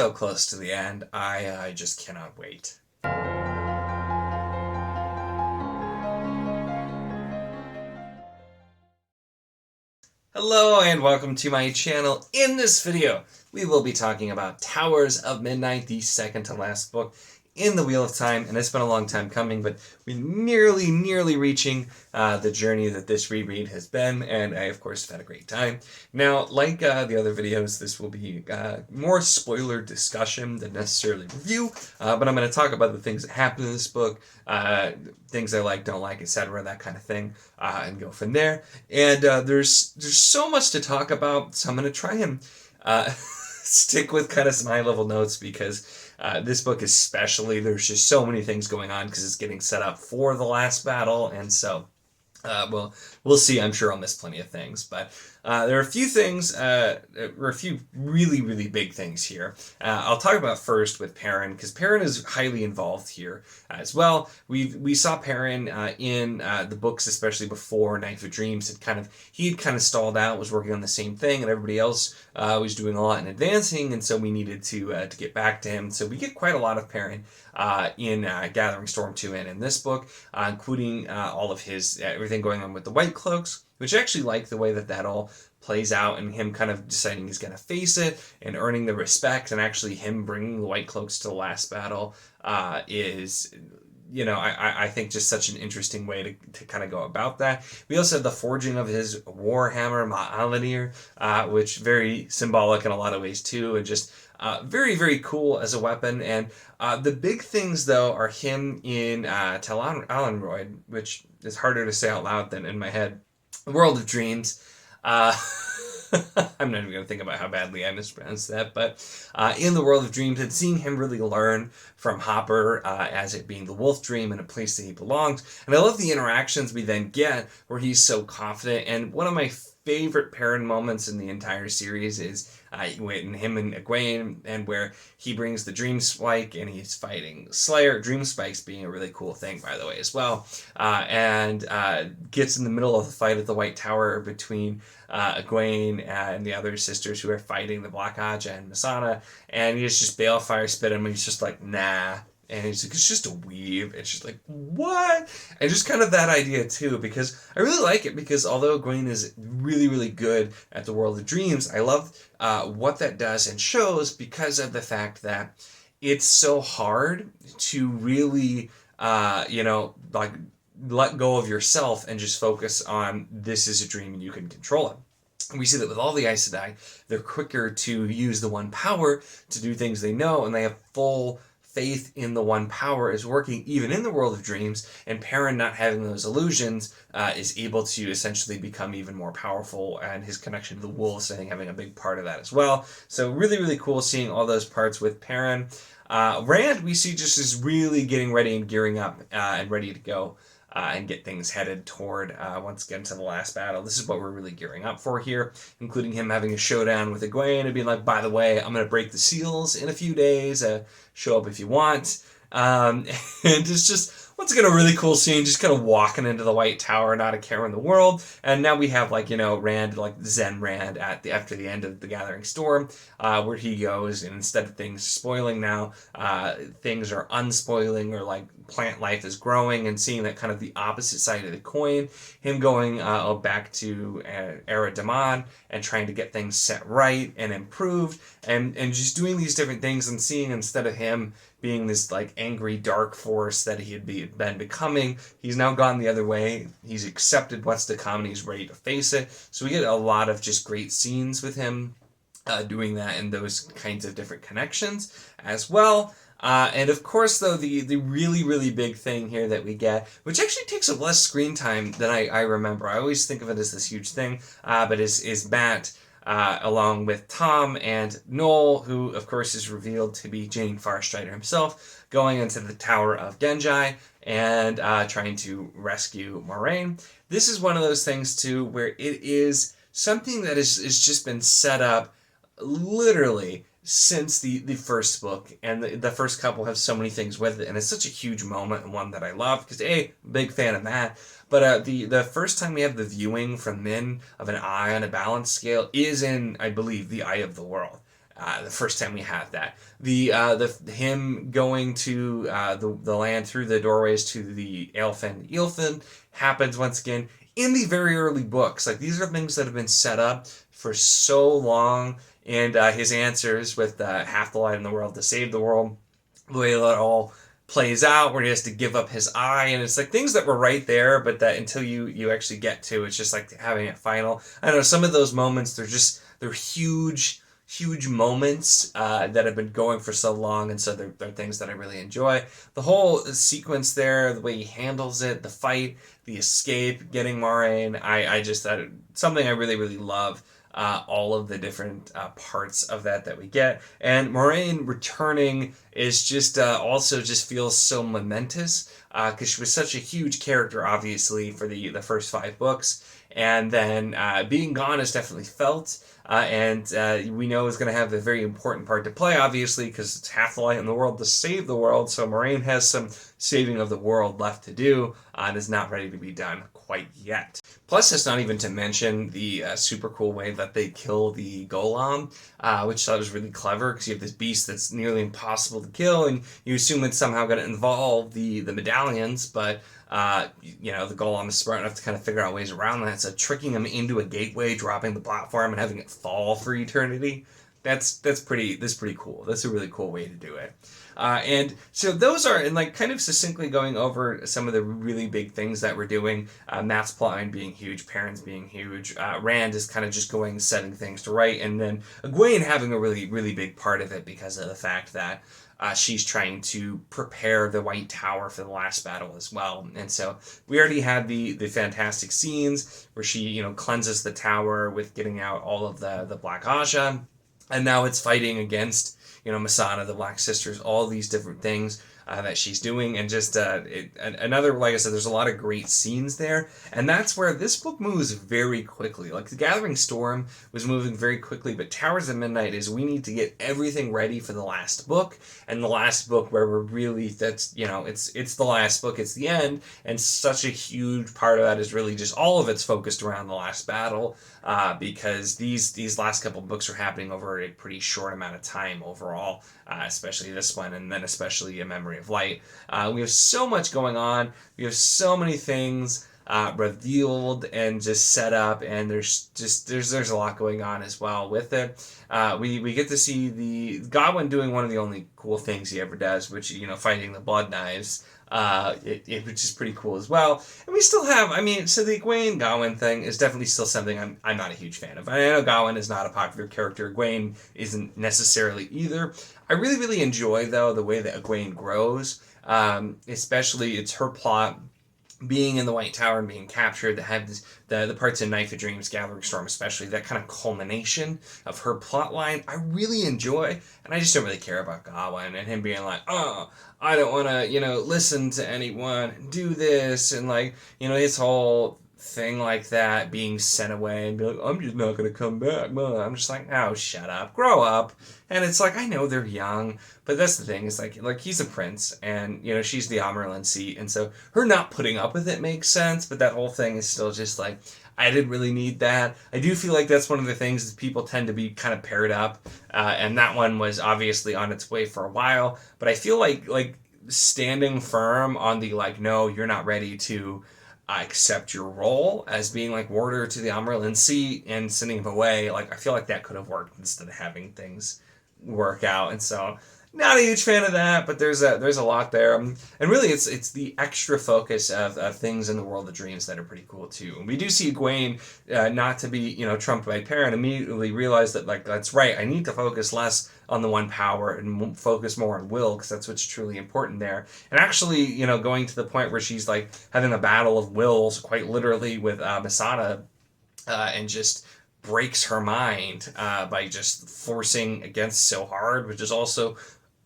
so close to the end. I just cannot wait. Hello and welcome to my channel. In this video, we will be talking about Towers of Midnight, the second to last book in the Wheel of Time, and it's been a long time coming, but we're nearly reaching the journey that this reread has been, and I, of course, have had a great time. Now, like the other videos, this will be more spoiler discussion than necessarily review, but I'm going to talk about the things that happen in this book, things I like, don't like, etc., that kind of thing, and go from there. And there's so much to talk about, so I'm going to try and stick with kind of some high-level notes because this book especially, there's just so many things going on because it's getting set up for the last battle, and so we'll see. I'm sure I'll miss plenty of things, but there are a few things, or a few really big things here. I'll talk about first with Perrin, because Perrin is highly involved here as well. We saw Perrin in the books, especially before Knife of Dreams. He had kind of stalled out, was working on the same thing, and everybody else was doing a lot in advancing, and so we needed to get back to him. So we get quite a lot of Perrin in Gathering Storm 2 and in this book, including all of his everything going on with the White Cloaks, which I actually like the way that all plays out, and him kind of deciding he's going to face it and earning the respect, and actually him bringing the White Cloaks to the last battle is, you know, I think just such an interesting way to kind of go about that. We also have the forging of his Warhammer Ma'alanir, which very symbolic in a lot of ways too, and just very cool as a weapon. And the big things, though, are him in Tel Alanroid, which is harder to say out loud than in my head. World of Dreams. I'm not even going to think about how badly I mispronounced that, but in the World of Dreams, and seeing him really learn from Hopper as it being the Wolf Dream and a place that he belongs. And I love the interactions we then get where he's so confident. And one of my favorite Perrin moments in the entire series is when him and Egwene, and where he brings the Dream Spike and he's fighting Slayer. Dream Spikes being a really cool thing, by the way, as well. And gets in the middle of the fight at the White Tower between Egwene and the other sisters who are fighting the Black Aja and Masana. And he's just balefire spit him, and he's just like, nah. And he's like, it's just a weave. And she's like, what? And just kind of that idea, too, because I really like it, because although Egwene is really good at the World of Dreams, I love what that does and shows, because of the fact that it's so hard to really, like, let go of yourself and just focus on this is a dream and you can control it. And we see that with all the Aes Sedai, they're quicker to use the one power to do things they know, and they have full faith in the one power is working even in the World of Dreams, and Perrin, not having those illusions, is able to essentially become even more powerful, and his connection to the wolves, I think, having a big part of that as well. So really cool seeing all those parts with Perrin. Rand, we see just is really getting ready and gearing up and ready to go and get things headed toward, once again, to the last battle. This is what we're really gearing up for here, including him having a showdown with Egwene and being like, by the way, I'm going to break the seals in a few days, show up if you want. And it's just, once again, a really cool scene, just kind of walking into the White Tower, not a care in the world. And now we have, like, you know, Rand, like Zen Rand after the end of the Gathering Storm, where he goes, and instead of things spoiling now, things are unspoiling, or like plant life is growing, and seeing that kind of the opposite side of the coin, him going back to Era Daman and trying to get things set right and improved, and just doing these different things, and seeing, instead of him being this like angry dark force that he had been becoming, he's now gone the other way. He's accepted what's to come, and he's ready to face it. So we get a lot of just great scenes with him doing that, and those kinds of different connections as well. And of course, though, the really big thing here that we get, which actually takes up less screen time than I remember. I always think of it as this huge thing, but is Matt, along with Tom and Noel, who of course is revealed to be Jane Farstrider himself, going into the Tower of Genjai and trying to rescue Moraine. This is one of those things too where it is something that is just been set up literally since the first book, and the first couple have so many things with it, and it's such a huge moment, and one that I love, because big fan of that. But the first time we have the viewing from Min of an eye on a balance scale is in, I believe, the Eye of the World. the first time we have that. The him going to the land through the doorways to the Aelfen Eelfin happens once again in the very early books. Like, these are things that have been set up for so long, and his answers with half the light in the world to save the world, the way that all plays out, where he has to give up his eye, and it's like things that were right there, but that until you actually get to, it's just like having it final. I don't know, some of those moments, they're huge moments that have been going for so long, and so they're things that I really enjoy. The whole sequence there, the way he handles it, the fight, the escape, getting Moraine, I just, something I really love. All of the different parts of that we get. And Moraine returning is just also just feels so momentous, because she was such a huge character, obviously, for the first 5 books. And then being gone is definitely felt. And we know is going to have a very important part to play, obviously, because it's half the light in the world to save the world. So Moraine has some saving of the world left to do, and is not ready to be done quite yet. Plus, it's not even to mention the super cool way that they kill the Golem, which I thought was really clever, because you have this beast that's nearly impossible to kill, and you assume it's somehow going to involve the medallions, but the Golem is smart enough to kind of figure out ways around that. So tricking him into a gateway, dropping the platform, and having it fall for eternity. That's pretty cool. That's a really cool way to do it. And so those are, and like kind of succinctly going over some of the really big things that we're doing. Matt's plotline being huge, Perrin's being huge. Rand is kind of just going, setting things to right, and then Egwene having a really big part of it because of the fact that she's trying to prepare the White Tower for the last battle as well. And so we already had the fantastic scenes where she, cleanses the tower with getting out all of the Black Aja. And now it's fighting against, Masana, the Black Sisters, all these different things that she's doing. And just another, like I said, there's a lot of great scenes there. And that's where this book moves very quickly. Like, The Gathering Storm was moving very quickly, but Towers of Midnight is, we need to get everything ready for the last book. And the last book where we're really, that's, it's the last book, it's the end. And such a huge part of that is really just all of it's focused around the last battle. Because these last couple books are happening over a pretty short amount of time overall, especially this one, and then especially A Memory of Light. We have so much going on. We have so many things revealed and just set up, and there's a lot going on as well with it. We get to see the Godwin doing one of the only cool things he ever does, which fighting the Blood Knives. Which is pretty cool as well. And we still have, so the Egwene Gawain thing is definitely still something I'm not a huge fan of. I know Gawain is not a popular character. Egwene isn't necessarily either. I really enjoy, though, the way that Egwene grows. Especially it's her plot being in the White Tower and being captured, that have the parts in Knife of Dreams, Gathering Storm especially, that kind of culmination of her plot line, I really enjoy, and I just don't really care about Gawain and him being like, oh, I don't want to, listen to anyone, do this, and his whole thing like that, being sent away and be like, I'm just not going to come back. I'm just like, oh, shut up, grow up. And it's like, I know they're young, but that's the thing, is like he's a prince, and she's the Amaryllis seat, and so her not putting up with it makes sense, but that whole thing is still just like, I didn't really need that. I do feel like that's one of the things that people tend to be kind of paired up, and that one was obviously on its way for a while, but I feel like standing firm on the no, you're not ready to accept your role as being warder to the Amaryllis seat and sending him away, I feel like that could have worked instead of having things work out. And so not a huge fan of that, but there's a lot there, and really it's the extra focus of things in the World of Dreams that are pretty cool too. And we do see Egwene not to be trumped by Perrin, immediately realize that that's right, I need to focus less on the one power and focus more on will, because that's what's truly important there. And actually going to the point where she's having a battle of wills quite literally with Masana, and just breaks her mind by just forcing against so hard, which is also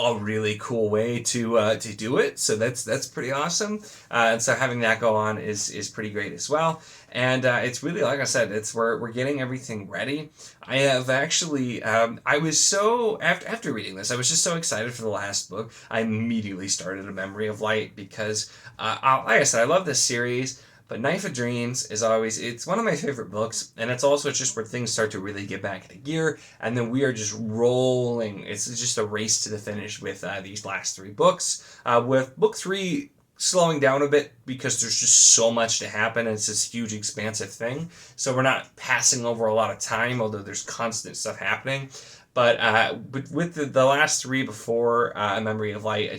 a really cool way to do it. So that's pretty awesome. And so having that go on is pretty great as well. And it's really, like I said, we're getting everything ready. I have actually, I was so, after reading this, I was just so excited for the last book. I immediately started A Memory of Light because, like I said, I love this series, But Knife of Dreams is always, it's one of my favorite books, and it's also just where things start to really get back into gear, and then we are just rolling. It's just a race to the finish with these last 3 books. With book 3 slowing down a bit because there's just so much to happen, and it's this huge expansive thing. So we're not passing over a lot of time, although there's constant stuff happening. But with the last 3 before A Memory of Light,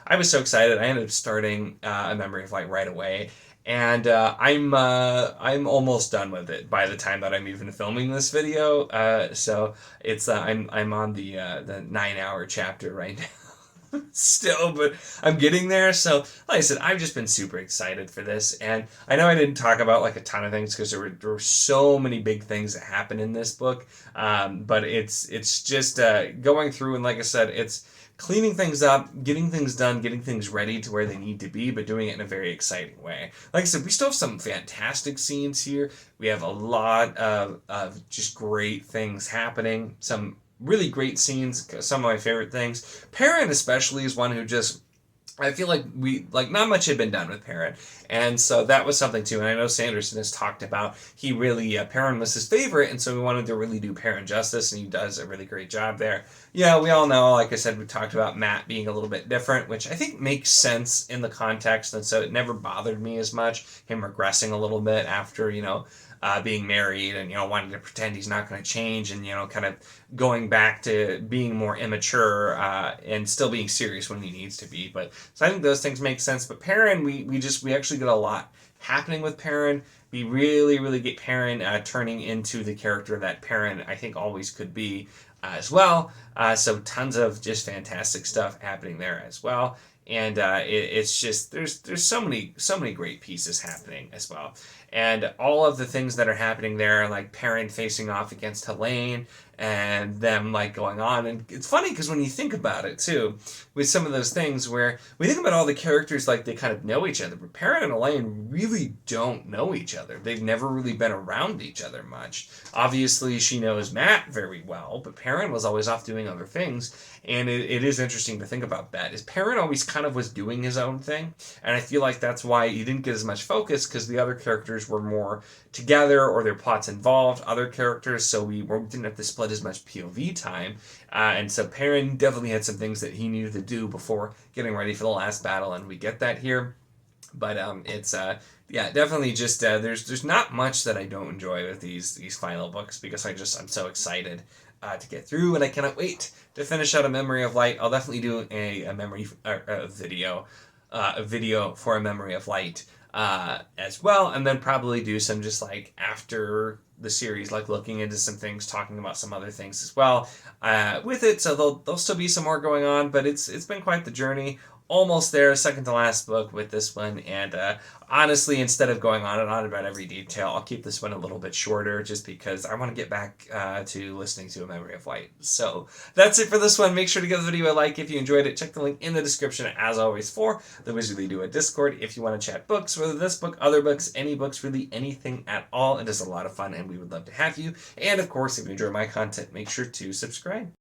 I was so excited. I ended up starting A Memory of Light right away. And I'm almost done with it by the time that I'm even filming this video. So it's I'm on the 9-hour chapter right now still, but I'm getting there. So like I said, I've just been super excited for this, and I know I didn't talk about like a ton of things because there were so many big things that happen in this book. But it's just going through, and like I said, it's cleaning things up, getting things done, getting things ready to where they need to be, but doing it in a very exciting way. Like I said, we still have some fantastic scenes here. We have a lot of just great things happening. Some really great scenes, some of my favorite things. Perrin especially is one who just, I feel like not much had been done with Perrin. And so that was something too. And I know Sanderson has talked about, he really, Perrin was his favorite. And so we wanted to really do Perrin justice. And he does a really great job there. Yeah, we all know, like I said, we talked about Matt being a little bit different, which I think makes sense in the context. And so it never bothered me as much, him regressing a little bit after, being married and, wanting to pretend he's not going to change and, kind of going back to being more immature and still being serious when he needs to be. But so I think those things make sense. But Perrin, we actually get a lot happening with Perrin. We really, really get Perrin turning into the character that Perrin, I think, always could be as well. So tons of just fantastic stuff happening there as well. And it's just, there's so many great pieces happening as well. And all of the things that are happening there, like Perrin facing off against Helene and them like going on. And it's funny because when you think about it too, with some of those things where we think about all the characters like they kind of know each other, but Perrin and Helene really don't know each other. They've never really been around each other much. Obviously, she knows Matt very well, but Perrin was always off doing other things. And it is interesting to think about that. Is Perrin always kind of was doing his own thing? And I feel like that's why he didn't get as much focus, because the other characters were more together or their plots involved other characters, so we didn't have to split as much POV time. And so Perrin definitely had some things that he needed to do before getting ready for the last battle, and we get that here. But it's definitely just there's not much that I don't enjoy with these final books, because I'm so excited to get through, and I cannot wait to finish out A Memory of Light. I'll definitely do a video for A Memory of Light as well, and then probably do some just like after the series, like looking into some things, talking about some other things as well with it. So there'll still be some more going on, but it's been quite the journey. Almost there, second to last book with this one, and honestly, instead of going on and on about every detail, I'll keep this one a little bit shorter just because I want to get back to listening to A Memory of Light. So that's it for this one. Make sure to give the video a like if you enjoyed it. Check the link in the description, as always, for the Wizardly Duo Discord if you want to chat books, whether this book, other books, any books, really anything at all. It is a lot of fun, and we would love to have you. And of course, if you enjoy my content, make sure to subscribe.